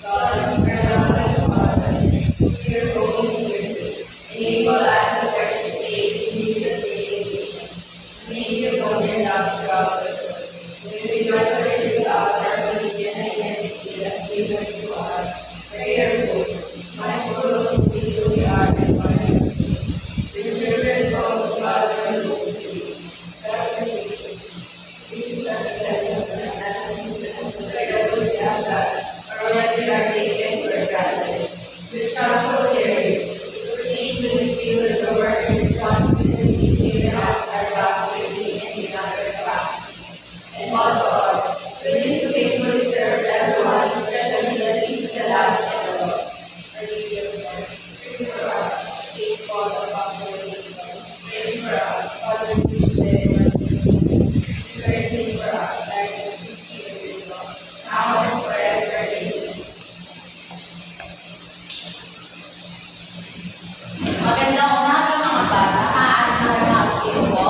God, eternal Father, dear Holy Spirit, enable us to participate in Jesus' saving. Make your own love throughout the world. May we not forget without our religion and identity as believers who are prayerful, mindful of who we are and what we are. The children of God are holy, self-effacing, we transcend and prayerful and that already are taken for granted. With thankful hearing, proceed to the field of the work and responsibilities given us are God giving and in other capacity. And all God, willing to faithfully serve everyone, especially the least, the last, and the lost. Our Lady of Lord, pray for us, Saint Paul of Apollo, pray for us, Father, mercy for us, Agnes Christine, now and forever. Amen. Magandang umaga mga bata, maaari na mag-sino po.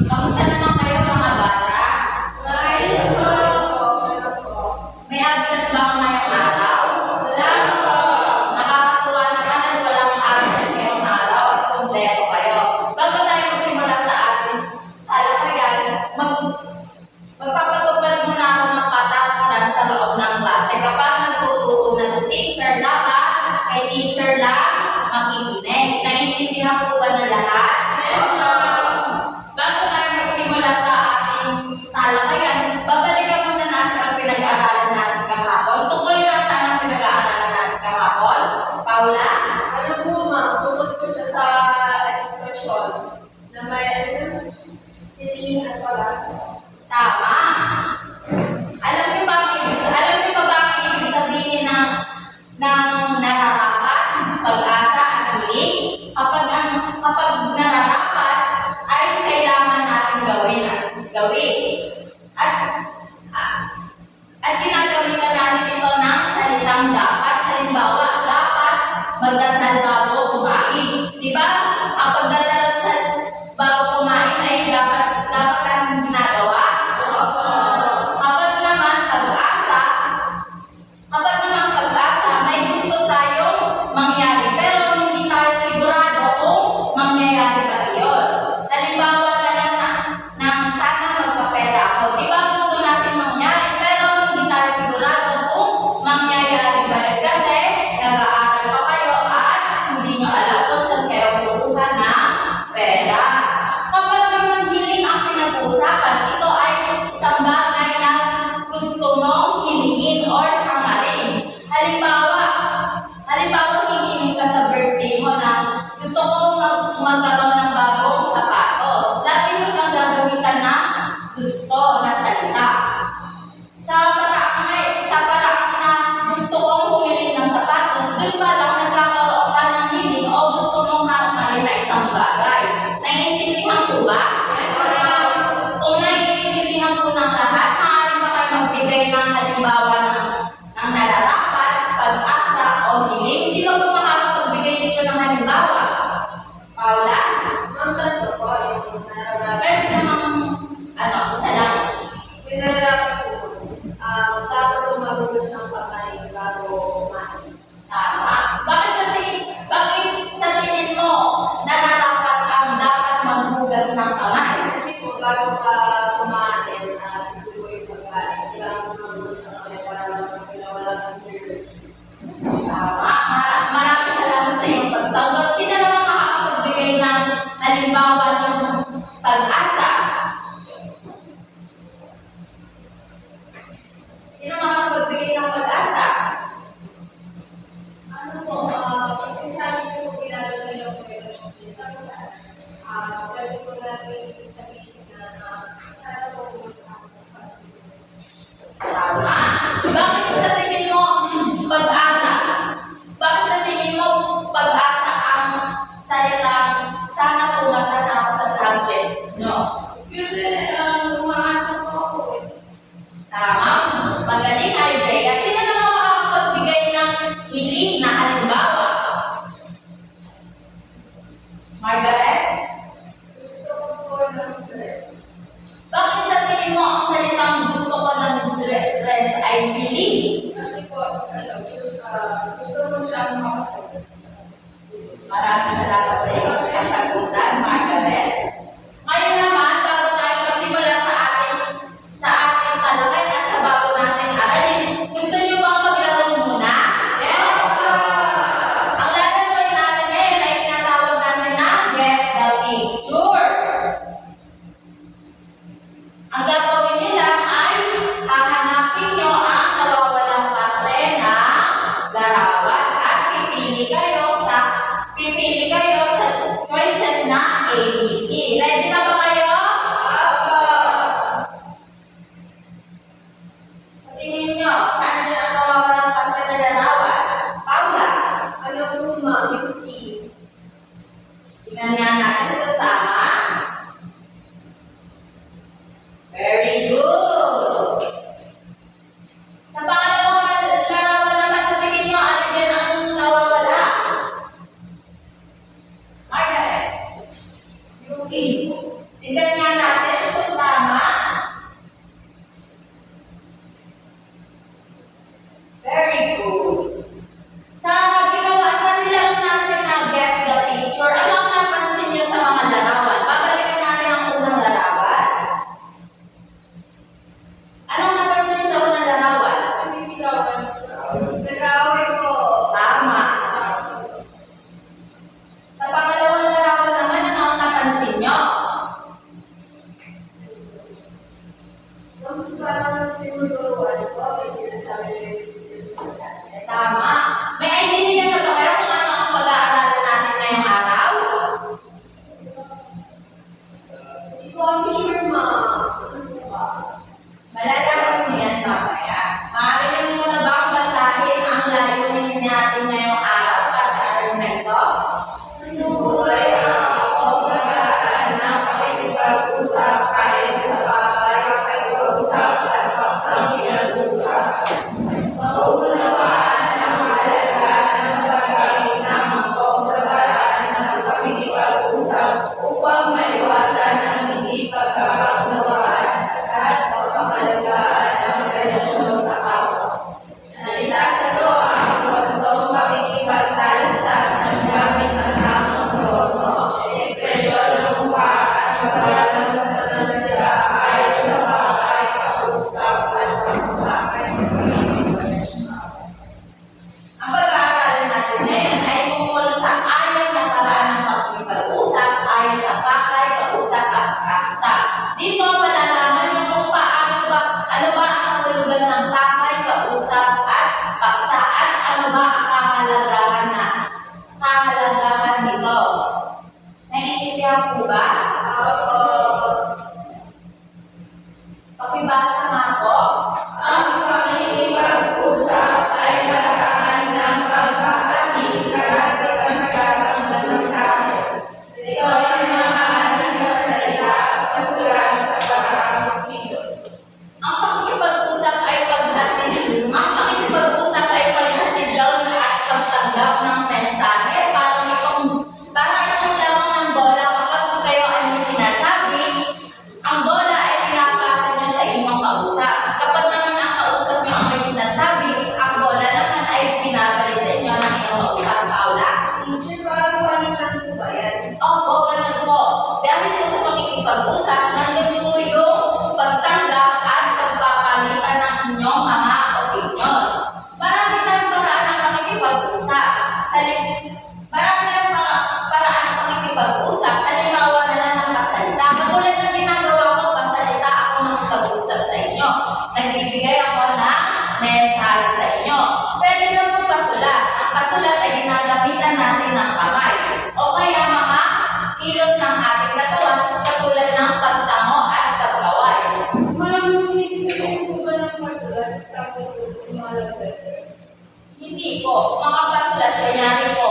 Kamusta naman kayo mga bata? May absent ba ako ngayong araw? Nakakatuwa naman at walang absent ngayong araw at kumpleto kayo. Bago tayo magsimula sa ating talakayan, magpapatupad muna ako ng patakaran sa loob ng klase. Kapag nagtuturo na si teacher, dapat kay teacher lang makikinig. Naiintindihan po ba na lahat? Bago tayo magsimula sa ating talakayan, babalikan muna natin ang pinag-aaralan natin kahapon. Tungkol na saan ang pinag-aaralan natin kahapon? Paula? Alam mo, ma'am, tungkol ko siya sa expression na may tilihan pala. Tama. Alam niyo ba ang ibig sabihin ng nararapat, pag-asa at hiling? Kapag nararapat ay kailangan natin gawin. At ginagawin na natin ito ng salitang dapat. Halimbawa, dapat magdasal bago kumain. Di ba? Kapag dadasal bago kumain ay dapat ang ginagawa. Kapag naman pag-asa, may gusto tayong mangyari pero hindi tayo sigurado kung mangyayari ba iyon. Halimbawa na lang na sana magkapera ako. Di ba gusto natin mangyari pero hindi tayo sigurado kung mangyayari ba yun kasi nag-aaral pa kayo at hindi nyo alam kung saan kayo kukuha ng pera. Kapag naman hiling ang pinag-uusapan, ito ay isang bagay na gusto mong hilingin or hangarin. Halimbawa, hihingin ka sa birthday mo na gusto ko magkaroon ng bagong sapatos. Lagi mo siyang gagamitan na gusto na salita. Sa paraan na gusto kong humili ng sapatos, dun pa lang nagkakaroon ka ng hiling o gusto mong hangarin na isang bagay. Naiintindihan ko ba? Kung naiintindihan ko ng lahat, maaari pa kayo magbigay ng halimbawa ng nararapat, pag-asa o hiling. Sino po makakapagbigay dito ng halimbawa? Paula? Ma'am, ganito po, yung nararapat. Pwede namang, isa lang. Yung nararapat po, dapat tumagulos ng pagkain bago kumain. Tama. Bakit sa tingin mo nararapat ang dapat maghugas ng kamay? Kasi po, bago ka kumain at gusto yung pagkain, kailangan mo magulos ng kamay para wala ng germs. Tama. Maraming salamat sa iyong pagsagot. Sino naman makakapagbigay ng halimbawa ng pag-asa? Sino makakapagbigay ng pag-asa? Ano po, pag sabi ko ginagawa nila po yung pwede po natin sabihin na sana po kumasama sa Tama. Bakit sa tingin mo pag-asa? Bakit sa tingin mo pag-asa ang salitang sana pumasa na ako sa subject? No? Kasi umaasa po ako eh. Tama. Magaling, Isaiah. Sino naman makakapagbigay ng hiling na halimbawa? Margaret? Gusto ko po ng dress. Bakit sa tingin mo ang salitang gusto I believe. Kasi po, gusto ko siyang makasal. Maraming salamat sa iyong kasagutan, Margaret. Ngayon naman, bago tayo magsimula sa ating talakay at sa bago nating aralin, gusto niyo bang maglaro muna? Yes? Ang lalaroin natin ngayon ay tinatawag natin na Guess the Picture. Ang gagawin niyo lang ay hahanapin niyo ang nawawalang patre na larawan at pipili kayo sa choices na ABC. Ready na ba kayo? Sa tingin niyo, saan din ang nawawalang patre na larawan? Paula? Ano po, ma'am? You see. Tingnan nga natin ito tama. Very good. Sa pangalawang larawan naman, sa tingin niyo, ano din ang nawawala? Margaret? Yung info. Tingnan nga natin kung tama. Very good. Sa nilaro natin na guess the picture, ano ang napansin niyo sa mga larawan? Babalikan natin ang unang larawan. Anong napansin niyo sa unang larawan? Nasisigawan. Nag-aaway po. Tama. Sa pangalawang larawan naman, ano ang napansin niyo? Yung parang tinuturuan po, may sinasabi ko yung Tama. May idea na ba kayo kung ano ang pag-aaralan natin ngayong araw? Hindi ko kami sure, ma'am. Ano po ba? Malalaman mo yan mamaya. Maaari niyo muna ba ang basahin ang layunin natin ngayong araw para sa araw na ito? Tinubuhay ako magaan ng pakikipag-usap kahit sa bagay, pakikipag-usap at paksang pinag-usap. Maunawaan ang mahalagaan ng paggamit ng pagkabalaan ng pakikipag-usap upang maiwasan ang hindi pagkakaunawaan at pagpapahalagaan ng relasyon sa kapwa. Na isa sa ito ang wastong pakikipagtalastas ng gamit ng tamang tono, ekspresyon ng mukha at pagkakaroon ng pananalita ayon sa bagay, kausap at pagsakay. Ang pag-aaralan natin ngayon ay tungkol sa ayaw na paraan ng pagkipag-usap ayon sa pakay, kausap at paksa. Dito malalaman niyo kung ano ba ang kahulugan ng pakay, kausap at paksa at ano ba ang kahalagahan nito. Naiintindihan po ba? Pakibasa nga po. Ang pakikipag-usap ay paraan ng pagpapahami kahit ang nagkakaroon ng mensahe. Ito ay maaaring magsalita at masulat sa pagkakakilos. Ang pakikipag-usap ay paghatid daw at pagtanggap ng mensahe. Parang itong laro ng bola. Kapag kayo ay may sinasabi, ang bola ay pinapasa nyo sa inyong kausap. Kapag naman ang kausap nyo ang may sinasabi, ang bola naman ay pinabalik sa inyo ng inyong kausap. Paula? Teacher, parang palitan po ba yan? Opo, ganun po. Dahil po sa pakikipag-usap, nandun po yung pagtanggap at pagpapalitan ng inyong mga opinion. Marami tayong paraan ng pakikipag-usap. Marami tayong paraan ng pakikipag-usap. Halimbawa na lang ng pasalita. Katulad ng ginagawa ko, pasalita ako ng pag-usap sa inyo. Nagbibigay ako ng mensahe sa inyo. Pwede na po pasulat. Ang pasulat ay ginagamitan natin ng kamay. O kaya mga kilos ng ating katawan katulad ng pagtango at pagkaway. Ma'am, hindi po ba ng masulat sa akin yung mga letter? Hindi po. Mga pasulat, kunyari po,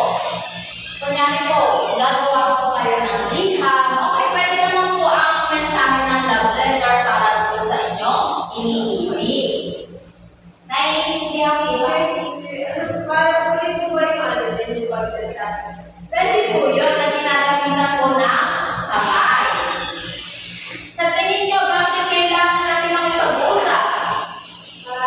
gagawa po kayo ng liham. Okay, pwede naman po ang mensahe ng love letter para po sa inyo iniibig. Naiintindihan po ba? Teacher, parang ulit po ba yung ano din yung pagsalita? Pwede po yun na ginagamitan po ng kamay. Sa tingin nyo, bakit kailangan natin ang pag-uusap? Para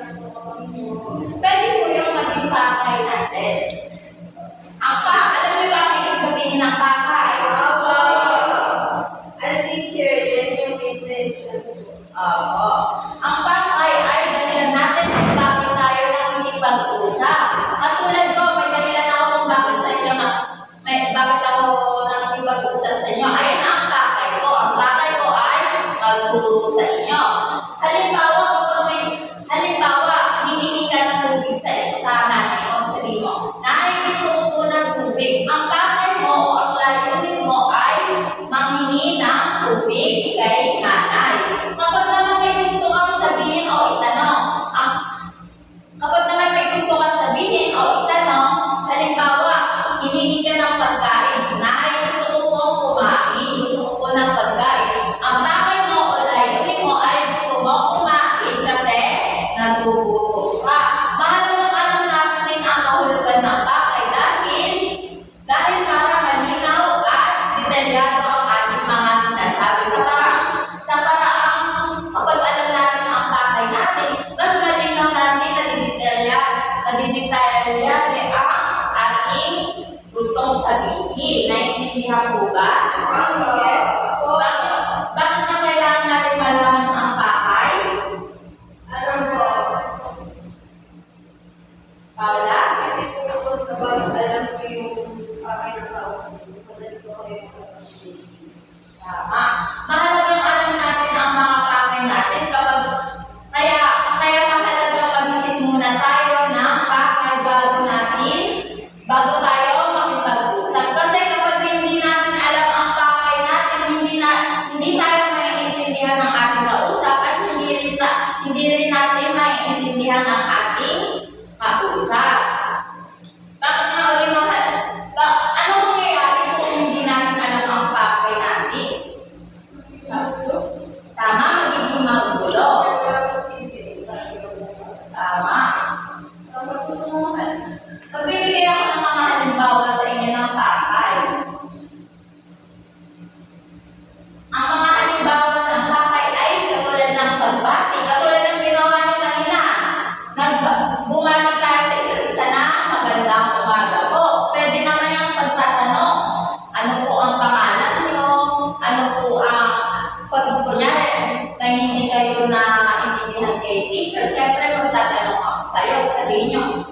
Pwede po yung maging pakay natin. Ang pakay, alam mo ba ang ibig sabihin ng pakay? Oo. Ang pakay ay dahilan natin kung bakit tayo nakikipag-usap. Katulad ko, may dahilan ako kung bakit sa inyo bakit ako nakikipag-usap sa inyo. Ayan ang pakay ko. Ang pakay ko ay magturo sa inyo. Halimbawa, hihingi ka ng tubig sa nanay o sa sarili mo. Nanay, gusto ko po ng tubig. Ang pakay mo o ang layunin mo ay manghingi ng tubig kay nanay. Kapag naman may gusto kang sabihin o itanong, halimbawa, hihingi ka ng pagkain. Nanay, gusto ko pong kumain. Gusto ko po ng pagkain. Ang pakay mo o layunin mo ay gusto mo kumain kasi nagugutom ka. Mahalagang alam natin ang kahulugan ng pakay dahil para malinaw at detalyado ang ating mga sinasabi. Sa paraang kapag alam natin ang pakay natin, mas malinaw natin na didetalya ang ating gustong sabihin. Naiintindihan po ba? Bakit na kailangan natin malaman ang pakay? Paula? Tama. Mahalagang alam natin ang mga pakay natin kaya mahalagang mag-isip muna tayo ng pakay bago tayo makipag-usap. Kasi kapag hindi natin alam ang pakay natin, hindi tayo maiintindihan ng ating kausap at hindi rin natin maiintindihan ang ating kausap. Bakit nga ulit anong mangyayari kung hindi natin alam ang pakay natin? Tama, magiging magulo. Tama. Magbibigay ako ng mga halimbawa sa inyo ng pakay. Ang mga halimbawa ng pakay ay katulad ng pagbati, katulad ng ginawa niyo kanina. Bumati tayo sa isa't isa na magandang umaga po. Pwede naman yung pagtatanong. Ano po ang pangalan niyo? Ano po ang kunyari, na hindi kayo na intindihan kay teacher, siyempre magtatanong tayo, sabihin nyo,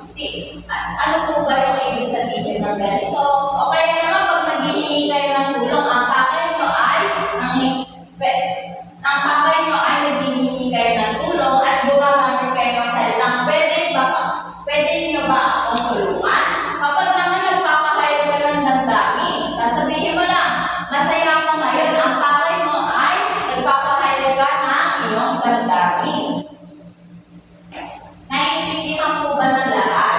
ano po ba yung ibig sabihin ng ganito? O kaya naman, pag naghihingi kayo ng tulong, ang pakay nyo ay naghihingi kayo ng tulong at gumagamit kayo ng salitang, pwede nyo ba akong tulungan? Kapag naman nagpapakayag ka ng damdamin, sasabihin mo lang, masaya ako ngayon, ang pakay mo ay nagpapakayag ka ng iyong damdamin. Naiintindihan po ba ng lahat?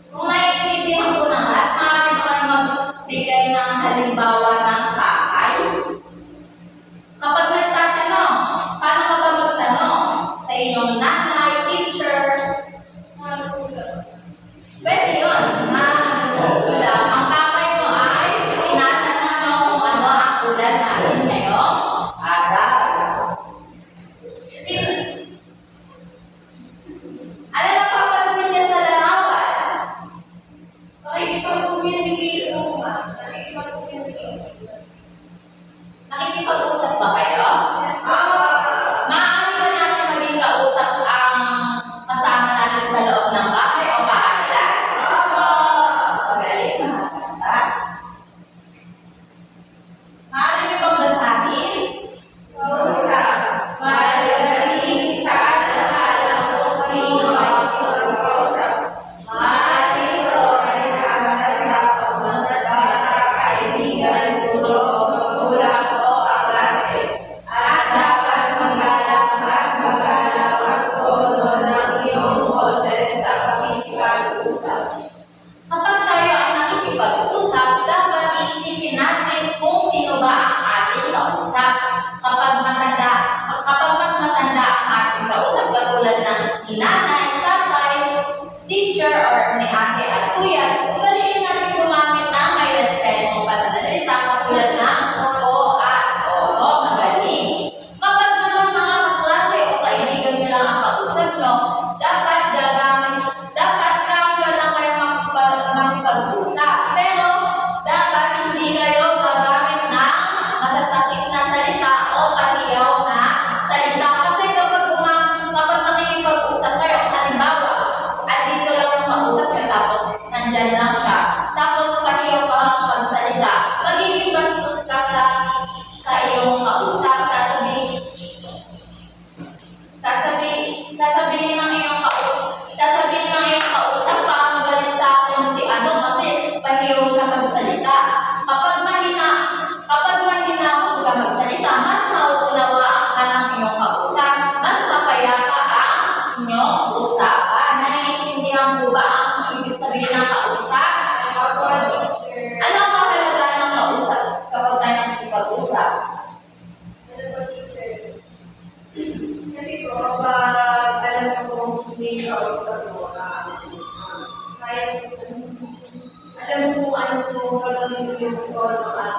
Kung naiintindihan po ng lahat, maaari pa kayo magbigay ng halimbawa ng pakay. Kapag nagtatanong, paano ka ba magtanong? Sa inyong nanay, teacher? Pwede yun. Ang pakay mo ay tinatanong mo kung ano ang ulan natin ngayong araw. Ano napapansin niyo sa larawan? Nakikipag-usap ba kayo? Maaari ba natin maging kausap ang kasama natin sa loob ng bahay o paaralan? Magaling, makakanta. Maaari niyo bang basahin? Magaling sa alam kung sino ang kausap. Maaari ito ay nakakatanda pag mga bata, kaibigan, guro, magulang o kaklase.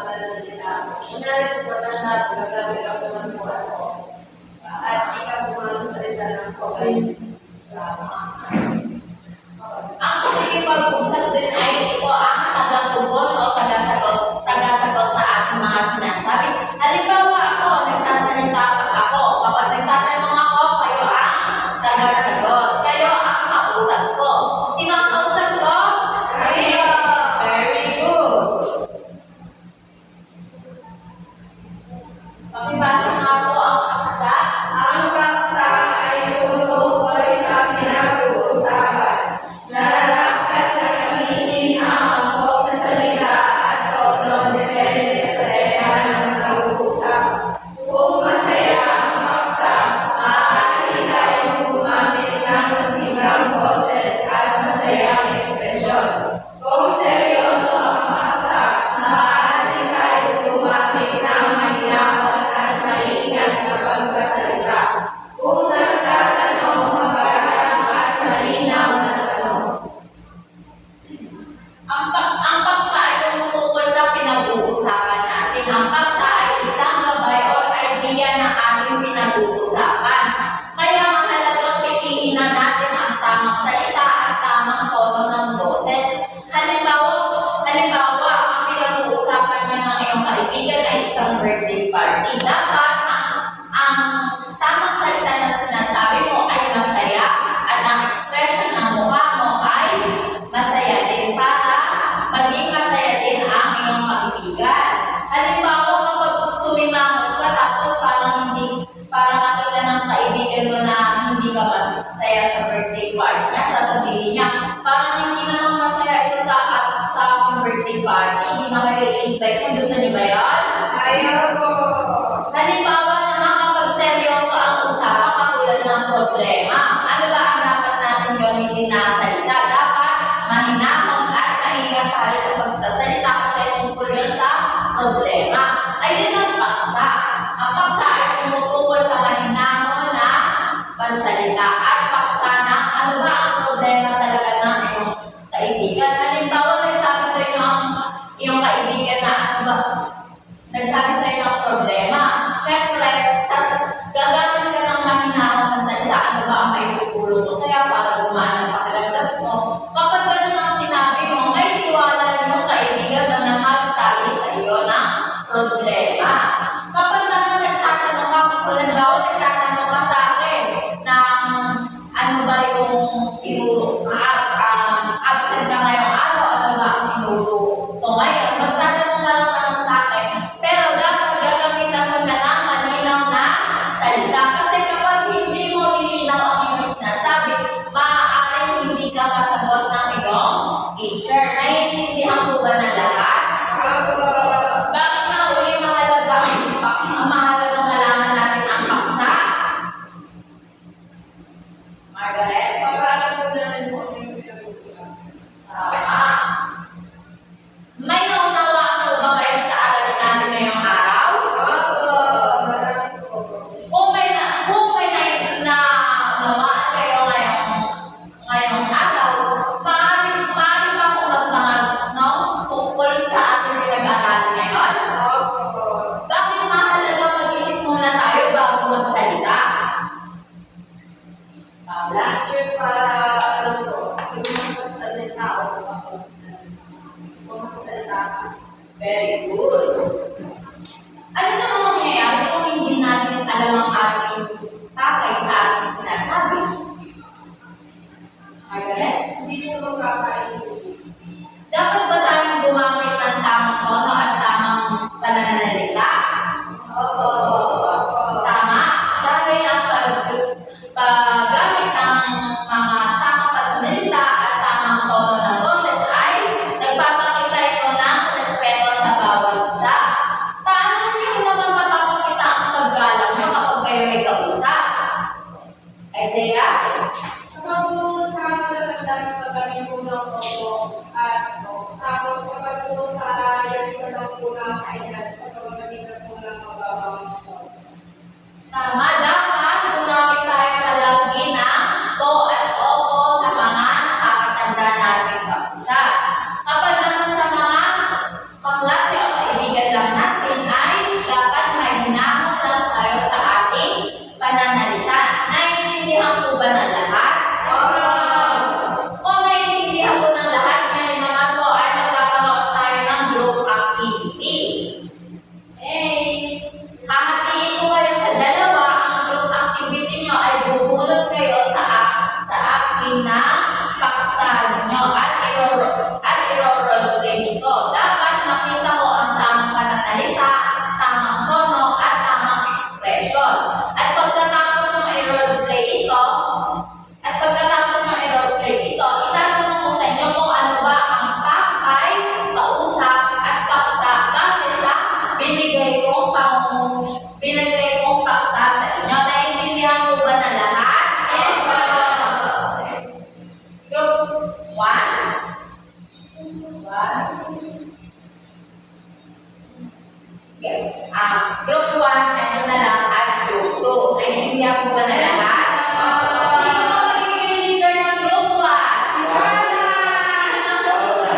pananalita. Kunwari kung matanda, gagamit ako ng buwan ko. At ikaw magsalita ng okay. Ang pakikipag-usap din ay ito ang tagatugon o tagasagot sa aking mga sinasabi. Halimbawa ako, nagsasalita ako. Kapag nagtatanong ako, kayo ang tagasagot. Kayo ang kausap ko. Sino ang kausap ko? Kayo! Very good. Pakibasa nga po ang paksa. Ang paksa ay tumutukoy sa pinag-uusapan. Nalalakad na gamitin ang angkop na salita at tono depende sa tema ng nag-uusap. Kung masaya ang paksa, maaari tayong gumamit ng masigang boses at masayang ekspresyon. Kung seryoso ang paksa, maaari tayong gumamit ng mahinahon at maingat na pagsasalita. Kung nagtatanong, magalang at malinaw na tanong. Ang paksa ay tumutukoy sa pinag-uusapan natin. Ang paksa ay isang gabay o idea ng ating pinag-uusapan. Kaya mahalagang piliin na natin ang tamang salita at tamang tono ng boses. Halimbawa, ang pinag-uusapan niyo ng iyong kaibigan ay isang birthday party. Dapat ang tamang salita na sinasabi mo ay masaya at ang expression ng mukha mo ay masaya din para maging masaya din ang iyong kaibigan. Halimbawa, kapag sumimangot ka tapos parang nakita ng kaibigan mo na hindi ka masaya sa birthday party niya, sasabihin niya, parang hindi naman masaya ito sa aking birthday party, hindi na kayo i-invite niya, gusto niyo ba yan? Ayaw ko! Halimbawa naman kapag seryoso ang usapan katulad ng problema, ano ba ang dapat natin gamitin na salita? Dapat mahinahon at maingat tayo sa pagsasalita kasi tungkol yun sa problema. Ay din ang paksa. Ang paksa ay tumutukoy sa mahinahon na pagsalita at paksa na ano ba ang problema talaga ng iyong kaibigan. Halimbawa, nagsabi sa inyo ang iyong kaibigan na ano ba? Nagsabi sa iyo ng problema. Siyempre, gagamit ka ng mahinahon na salita. Ano ba ang may tutulong ko sa'yo para gumaan ang pakiramdam mo? Kapag ganun ang sinabi mo, may tiwala rin yung kaibigan na magsabi sa iyo ng problema. Kapag naman nagtatanong ka, halimbawa nagtatanong ka sa akin ng ano ba yung tinuro, absent ka ngayong araw, ano ba ang tinuro ko ngayon? Magtatanong ka lang naman sa akin, pero dapat gagamitan mo siya ng malinaw na salita. Kasi kapag hindi mo nilinaw ang iyong sinasabi, maaaring hindi ka kasagot ng iyong teacher. Naiintindihan ko ba ng lahat? Bakit nga uli mahalagang nalaman natin ang paksa? Margaret? Pag-aaral ko na rin po yung pinag-uusapan. Tama. May naunawaan mo ba kayo sa aralin natin ngayong araw? Marami po. Kung may naunawaan kayo ngayong araw, maaari pa akong magtanong tungkol sa ating pinag-aralan ngayon. Bakit mahalaga mag-isip muna tayo bago magsalita? Paula? Sure, para ano po, yung mga salita o magsalita. Very good. Ano na ang mangyayari kung hindi natin alam ang ating pakay sa ating sinasabi? Margaret? Hindi mo magkakaintindi. Dapat ba tayong gumamit ng tamang tono at tamang pananalita? Opo. Tama. Dahil ang paggamit ng mga tamang pananalita at tamang tono ng boses ay nagpapakita ito ng respeto sa bawat isa. Paano niyo naman mapapakita ang paggalang niyo kapag kayo may kausap? Isaiah? Sa matatanda sa paggamit po ng opo at tapos kapag po sa years ko lang po na kailan sa pamamagitan po ng mababang po. Tama, dapat gumamit tayo palagi ng po at opo sa mga nakakatanda nating kausap. Kapag naman sa mga kaklase o kaibigan activity. Hahatiin ko kayo sa dalawa. Ang group activity nyo ay bubulot kayo sa akin na paksa ninyo at iro-roleplay nito. Dapat makita ko ang tamang pananalita, tamang tono, at tamang expression. At pagkatapos ng i-roleplay ito, itatanong ko sa inyo kung ano ba ang pakay, kausap, at paksa base sa binigay kong paksa sa inyo. Naiintindihan ko ba na lahat? Group 1. Sige. Group 1, ano na lang, at group 2. Naiintindihan ko ba na lahat? Sino ang magiging leader ng group 1? Sino ng group 2?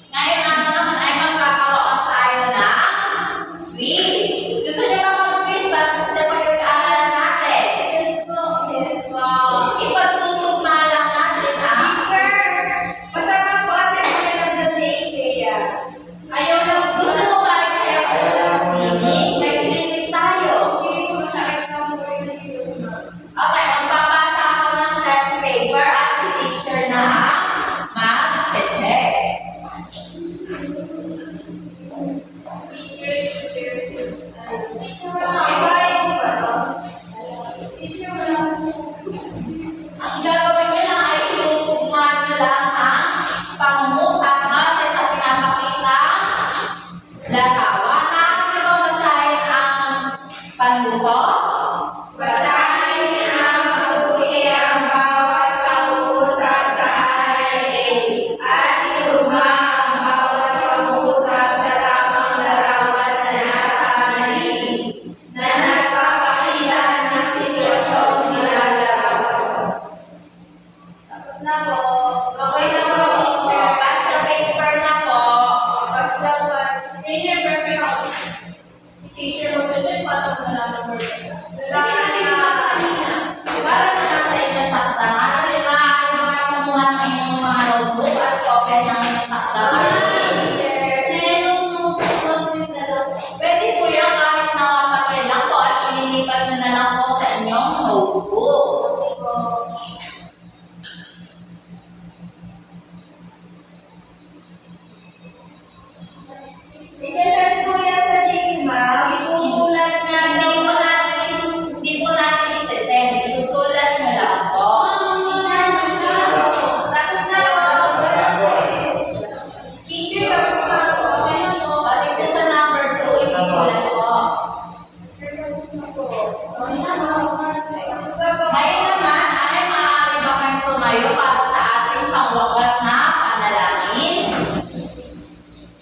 Ngayon naman ay magkakaroon tayo ng quiz. Gusto niyo ba mag-quiz base sa pagkakaalaman natin? Ipagtutugma lang natin ang gusto mo ba ay kaya pala sa clinic? May clinic tayo. Okay, magpapasa ako ng test paper at si teacher na mag-check. Ang gagawin nyo lang ay itutugma nyo lang ang pangungusap base sa pinapakitang larawan. Nakakita nyo ba basahin ang panuto? Basahin ang mabuti ang bawat pangungusap sa RLA at itugma ang bawat pangungusap sa tamang larawan na nasa paligid na nagpapakita ng sitwasyong nilalarawan. Tapos na po. Okay na po, teacher. Pass the paper na po. Basta pas. Teacher, perfect ako. Si teacher, mag-check pa ito na lang ng perfect. Para na nasa inyong takdangan, maaari mo na kumuha ng inyong mga notebook at kopya ng inyong takdangan. Pwede po yan kahit na papel lang po at ililipat nyo na lang po sa inyong notebook. Isusulat na Hindi po natin isi-send. Isusulat nyo lang po. Tapos na teacher, tapos na Balik po sa number 2, isusulat po. Ngayon naman ay maaari ba kayong tumayo para sa ating pangwakas na panalangin?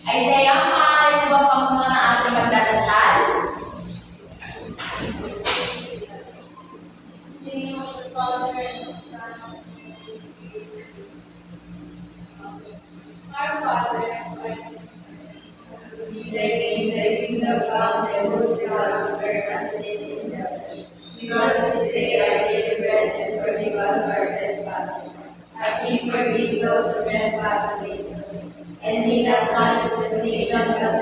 Isaiah, maaari mo ba pamuna na ating magdadasal? Our Father, be thy kingdom come, thy will be done on earth as it is in heaven. Give us this day our daily bread, and forgive us our trespasses, as we forgive those who trespass against us. And lead us not into temptation, but